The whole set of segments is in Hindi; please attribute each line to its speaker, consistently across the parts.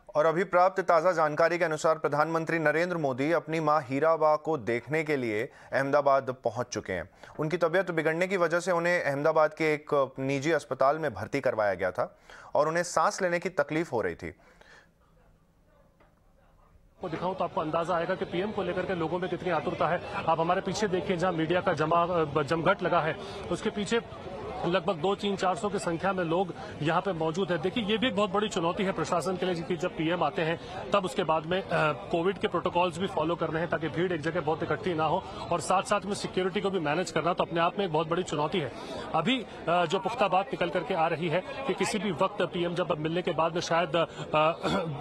Speaker 1: और अभी प्राप्त ताज़ा जानकारी के अनुसार प्रधानमंत्री नरेंद्र मोदी अपनी मां हीराबा को देखने के लिए अहमदाबाद पहुंच चुके हैं। उनकी तबीयत बिगड़ने की वजह से उन्हें अहमदाबाद के एक निजी अस्पताल में भर्ती करवाया गया था और उन्हें सांस लेने की तकलीफ हो रही थी।
Speaker 2: को दिखाऊं तो आपको अंदाजा आएगा कि पीएम को लेकर के लोगों में कितनी आतुरता है। आप हमारे पीछे देखिए, जहां मीडिया का जमघट लगा है, उसके पीछे लगभग 200-400 की संख्या में लोग यहाँ पे मौजूद है। देखिए, ये भी एक बहुत बड़ी चुनौती है प्रशासन के लिए कि जब पीएम आते हैं तब उसके बाद में कोविड के प्रोटोकॉल्स भी फॉलो करने हैं ताकि भीड़ एक जगह बहुत इकट्ठी ना हो, और साथ साथ में सिक्योरिटी को भी मैनेज करना तो अपने आप में एक बहुत बड़ी चुनौती है। अभी जो पुख्ता बात निकल करके आ रही है कि किसी भी वक्त पीएम जब मिलने के बाद में शायद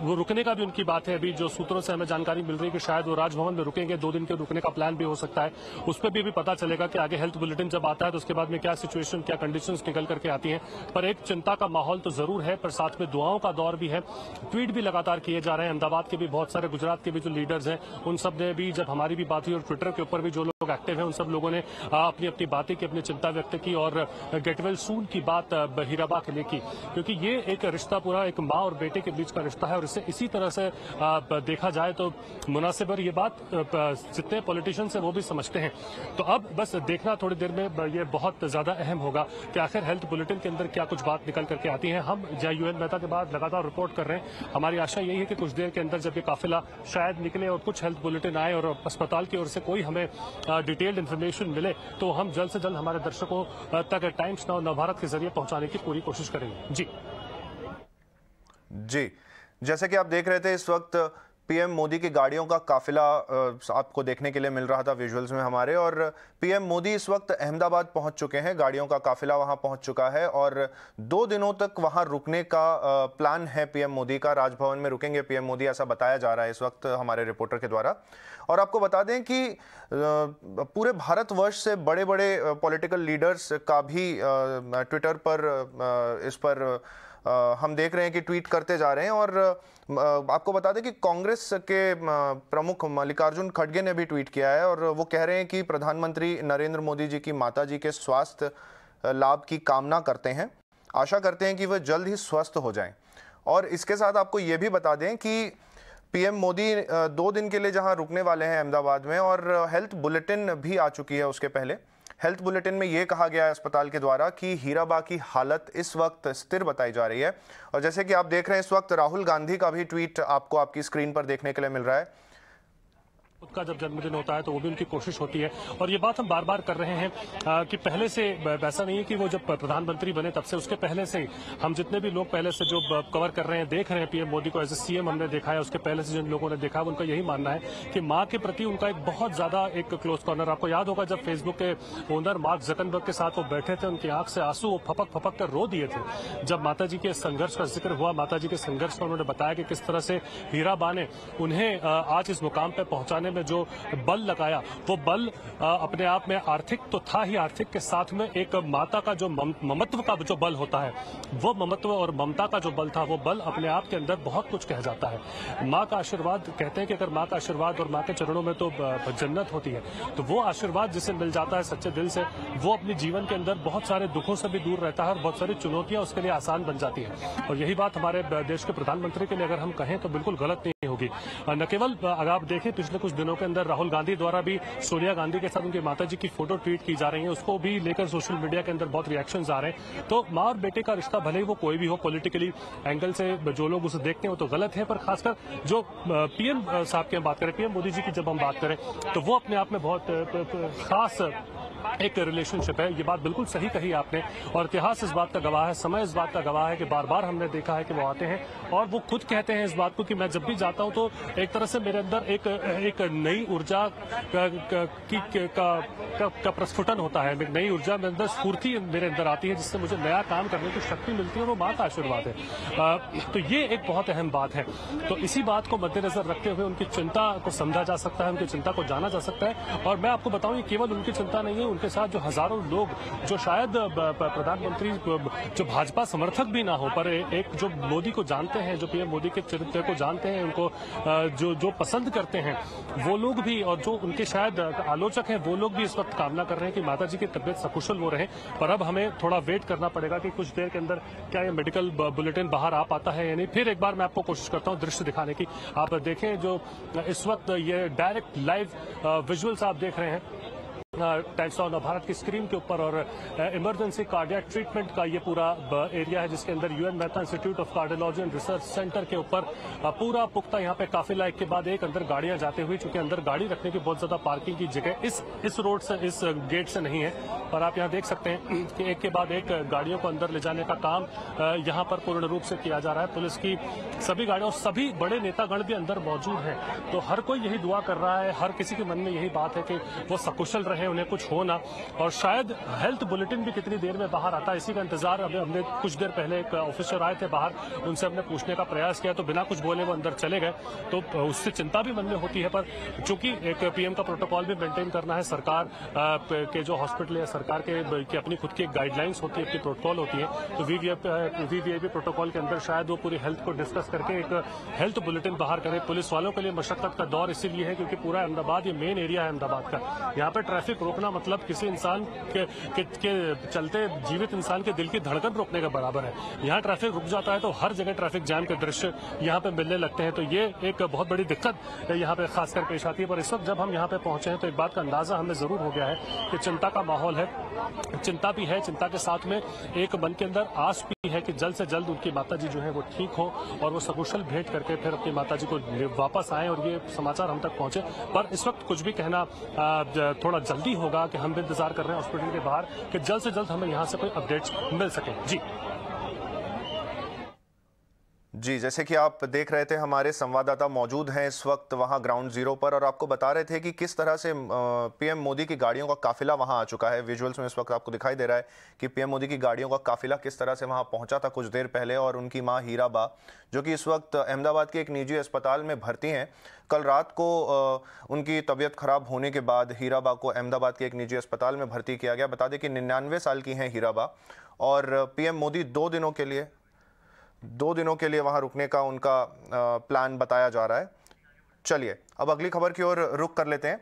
Speaker 2: वो रुकने का भी उनकी बात है। अभी जो सूत्रों से हमें जानकारी मिल रही है कि शायद वो राजभवन में रुकेंगे, 2 दिन के रुकने का प्लान भी हो सकता है। उस पर भी अभी पता चलेगा कि आगे हेल्थ बुलेटिन जब आता है तो उसके बाद में क्या सिचुएशन, क्या कंडीशंस निकल करके आती हैं। पर एक चिंता का माहौल तो जरूर है, पर साथ में दुआओं का दौर भी है। ट्वीट भी लगातार किए जा रहे हैं। अहमदाबाद के भी बहुत सारे, गुजरात के भी जो लीडर्स हैं, उन सब ने भी, जब हमारी भी बात हुई, और ट्विटर के ऊपर भी जो लोग एक्टिव हैं, उन सब लोगों ने अपनी अपनी बातें की, अपनी चिंता व्यक्त की और गेट वेल सून की बात हीराबा के लिए की, क्योंकि ये एक रिश्ता पूरा एक माँ और बेटे के बीच का रिश्ता है और इसे इसी तरह से देखा जाए तो मुनासिब, और ये बात जितने पॉलिटिशियंस हैं वो भी समझते हैं। तो अब बस देखना थोड़ी देर में ये बहुत ज्यादा अहम होगा कि आखिर हेल्थ बुलेटिन के अंदर क्या कुछ बात निकल करके आती है। हम यूएन मेहता के बाद लगातार रिपोर्ट कर रहे हैं। हमारी आशा यही है कि कुछ देर के अंदर जब ये काफिला शायद निकले और कुछ हेल्थ बुलेटिन आए और अस्पताल की ओर से कोई हमें डिटेल्ड इन्फॉर्मेशन मिले तो हम जल्द से जल्द हमारे दर्शकों तक टाइम्स नाउ नवभारत के जरिए पहुंचाने की पूरी कोशिश करेंगे।
Speaker 1: जी, जैसे कि आप देख रहे थे, इस वक्त पीएम मोदी की गाड़ियों का काफिला आपको देखने के लिए मिल रहा था विजुअल्स में हमारे, और पीएम मोदी इस वक्त अहमदाबाद पहुंच चुके हैं। गाड़ियों का काफिला वहां पहुंच चुका है और 2 दिनों तक वहां रुकने का प्लान है पीएम मोदी का। राजभवन में रुकेंगे पीएम मोदी, ऐसा बताया जा रहा है इस वक्त हमारे रिपोर्टर के द्वारा। और आपको बता दें कि पूरे भारतवर्ष से बड़े बड़े पॉलिटिकल लीडर्स का भी ट्विटर पर इस पर हम देख रहे हैं कि ट्वीट करते जा रहे हैं। और आपको बता दें कि कांग्रेस के प्रमुख मल्लिकार्जुन खड़गे ने भी ट्वीट किया है और वो कह रहे हैं कि प्रधानमंत्री नरेंद्र मोदी जी की माताजी के स्वास्थ्य लाभ की कामना करते हैं, आशा करते हैं कि वह जल्द ही स्वस्थ हो जाएं। और इसके साथ आपको ये भी बता दें कि पीएम मोदी 2 दिन के लिए जहां रुकने वाले हैं अहमदाबाद में, और हेल्थ बुलेटिन भी आ चुकी है। उसके पहले हेल्थ बुलेटिन में यह कहा गया है अस्पताल के द्वारा कि हीराबा की हालत इस वक्त स्थिर बताई जा रही है। और जैसे कि आप देख रहे हैं, इस वक्त राहुल गांधी का भी ट्वीट आपको आपकी स्क्रीन पर देखने के लिए मिल रहा है।
Speaker 2: उसका जब जन्मदिन होता है तो वो भी उनकी कोशिश होती है। और ये बात हम बार बार कर रहे हैं कि पहले से वैसा नहीं है कि वो जब प्रधानमंत्री बने तब से, उसके पहले से हम जितने भी लोग पहले से जो कवर कर रहे हैं, देख रहे हैं पीएम मोदी को एज ए सीएम हमने देखा है, उसके पहले से जिन लोगों ने देखा है उनका यही मानना है कि माँ के प्रति उनका एक बहुत ज्यादा एक क्लोज कॉर्नर। आपको याद होगा जब फेसबुक के ओनर मार्क जकरबर्ग के साथ वो बैठे थे, उनकी आंख से आंसू वो फपक फपक कर रो दिए थे जब माता जी के संघर्ष का जिक्र हुआ। माता जी के संघर्ष का उन्होंने बताया कि किस तरह से हीराबा ने उन्हें आज इस मुकाम पर पहुंचाने में जो बल लगाया, वो बल अपने आप में आर्थिक तो था ही, आर्थिक के साथ में एक माता का जो ममत्व का जो बल होता है, वो ममत्व और ममता का जो बल था, वो बल अपने आप के अंदर बहुत कुछ कह जाता है। माँ का आशीर्वाद, कहते हैं कि अगर माँ का आशीर्वाद और माँ के चरणों में तो जन्नत होती है, तो वो आशीर्वाद जिसे मिल जाता है सच्चे दिल से, वो अपने जीवन के अंदर बहुत सारे दुखों से भी दूर रहता है और बहुत सारी चुनौतियां उसके लिए आसान बन जाती है। और यही बात हमारे देश के प्रधानमंत्री के लिए अगर हम कहें तो बिल्कुल गलत नहीं होगी। न केवल अगर आप देखें, पिछले कुछ दिनों के अंदर राहुल गांधी द्वारा भी सोनिया गांधी के साथ उनकी माताजी की फोटो ट्वीट की जा रही है, उसको भी लेकर सोशल मीडिया के अंदर बहुत रिएक्शंस आ रहे हैं। तो माँ और बेटे का रिश्ता भले ही वो कोई भी हो, पॉलिटिकली एंगल से जो लोग उसे देखते हैं वो तो गलत है, पर खासकर जो पीएम साहब की हम बात करें, पीएम मोदी जी की जब हम बात करें, तो वो अपने आप में बहुत खास एक रिलेशनशिप है। ये बात बिल्कुल सही कही आपने, और इतिहास इस बात का गवाह है, समय इस बात का गवाह है कि बार बार हमने देखा है कि वो आते हैं और वो खुद कहते हैं इस बात को कि मैं जब भी जाता हूं तो एक तरह से मेरे अंदर एक नई ऊर्जा का प्रस्फुटन होता है, एक नई ऊर्जा मेरे अंदर, स्फूर्ति मेरे अंदर आती है, जिससे मुझे नया काम करने की शक्ति मिलती है, और वो माँ का आशीर्वाद है। तो ये एक बहुत अहम बात है। तो इसी बात को मद्देनजर रखते हुए उनकी चिंता को समझा जा सकता है, उनकी चिंता को जाना जा सकता है। और मैं आपको बताऊं, ये केवल उनकी चिंता नहीं है, उनके साथ जो हजारों लोग जो शायद प्रधानमंत्री जो भाजपा समर्थक भी ना हो, पर एक जो मोदी को जानते हैं, जो पीएम मोदी के चरित्र को जानते हैं, उनको जो पसंद करते हैं, वो लोग भी, और जो उनके शायद आलोचक हैं, वो लोग भी इस वक्त कामना कर रहे हैं कि माता जी की तबियत सकुशल वो रहे। पर अब हमें थोड़ा वेट करना पड़ेगा कि कुछ देर के अंदर क्या ये मेडिकल बुलेटिन बाहर आ पाता है या नहीं। फिर एक बार मैं आपको कोशिश करता हूं दृश्य दिखाने की। आप देखें जो इस वक्त ये डायरेक्ट लाइव विजुअल्स आप देख रहे हैं टाइम्स ऑफ भारत की स्क्रीन के ऊपर, और इमरजेंसी कार्डियक ट्रीटमेंट का ये पूरा एरिया है, जिसके अंदर UN Mehta institute of cardiology and research centre के ऊपर पूरा पुख्ता यहाँ पे काफिला एक के बाद एक अंदर गाड़ियां जाते हुए, चूंकि अंदर गाड़ी रखने की बहुत ज्यादा पार्किंग की जगह इस रोड से, इस गेट से नहीं है, पर आप यहाँ देख सकते हैं कि एक के बाद एक गाड़ियों को अंदर ले जाने का काम यहाँ पर पूर्ण रूप से किया जा रहा है। पुलिस की सभी गाड़ियों, सभी बड़े नेतागण भी अंदर मौजूद हैं, तो हर कोई यही दुआ कर रहा है, हर किसी के मन में यही बात है कि वो सकुशल रहे, उन्हें कुछ हो ना। और शायद हेल्थ बुलेटिन भी कितनी देर में बाहर आता है, इसी का इंतजार अभी हमने कुछ देर पहले एक ऑफिसर आए थे बाहर, उनसे हमने पूछने का प्रयास किया, तो बिना कुछ बोले वो अंदर चले गए। तो उससे चिंता भी मन में होती है, पर चूंकि एक पीएम का प्रोटोकॉल भी मेंटेन करना है, सरकार के जो हॉस्पिटल है, सरकार के अपनी खुद की एक गाइडलाइंस होती है, अपनी प्रोटोकॉल होती है, तो वीवीआईपी प्रोटोकॉल के अंदर शायद वो पूरी हेल्थ को डिस्कस करके एक हेल्थ बुलेटिन बाहर करे। पुलिस वालों के लिए मशक्कत का दौर इसीलिए है क्योंकि पूरा अहमदाबाद ये मेन एरिया है अहमदाबाद का, यहाँ पे ट्रैफिक रोकना मतलब किसी इंसान के चलते जीवित इंसान के दिल की धड़कन रोकने के बराबर है। यहाँ ट्रैफिक रुक जाता है तो हर जगह ट्रैफिक जाम के दृश्य यहाँ पे मिलने लगते हैं, तो ये एक बहुत बड़ी दिक्कत यहाँ पे खासकर पेश आती है। पर इस वक्त जब हम यहाँ पे पहुंचे हैं तो एक बात का अंदाजा हमें जरूर हो गया है कि चिंता का माहौल है, चिंता भी है, चिंता के साथ में एक मन के अंदर आस भी है कि जल्द से जल्द उनकी माता जी जो है वो ठीक हो और वो सकुशल भेंट करके फिर अपनी माता जी को वापस आए और ये समाचार हम तक पहुंचे। पर इस वक्त कुछ भी कहना थोड़ा जल्दी होगा कि हम भी इंतजार कर रहे हैं हॉस्पिटल के बाहर कि जल्द से जल्द हमें यहाँ से कोई अपडेट्स मिल सके।
Speaker 1: जी, जैसे कि आप देख रहे थे, हमारे संवाददाता मौजूद हैं इस वक्त वहां ग्राउंड जीरो पर और आपको बता रहे थे कि किस तरह से पीएम मोदी की गाड़ियों का काफिला वहां आ चुका है। विजुअल्स में इस वक्त आपको दिखाई दे रहा है कि पीएम मोदी की गाड़ियों का काफिला किस तरह से वहां पहुंचा था कुछ देर पहले, और उनकी मां हीराबा, जो कि इस वक्त अहमदाबाद के एक निजी अस्पताल में भर्ती हैं। कल रात को उनकी तबीयत खराब होने के बाद हीराबा को अहमदाबाद के एक निजी अस्पताल में भर्ती किया गया। बता दें कि 99 साल की हैं हीराबा, और पीएम मोदी 2 दिनों के लिए वहां रुकने का उनका प्लान बताया जा रहा है। चलिए अब अगली खबर की ओर रुख कर लेते हैं।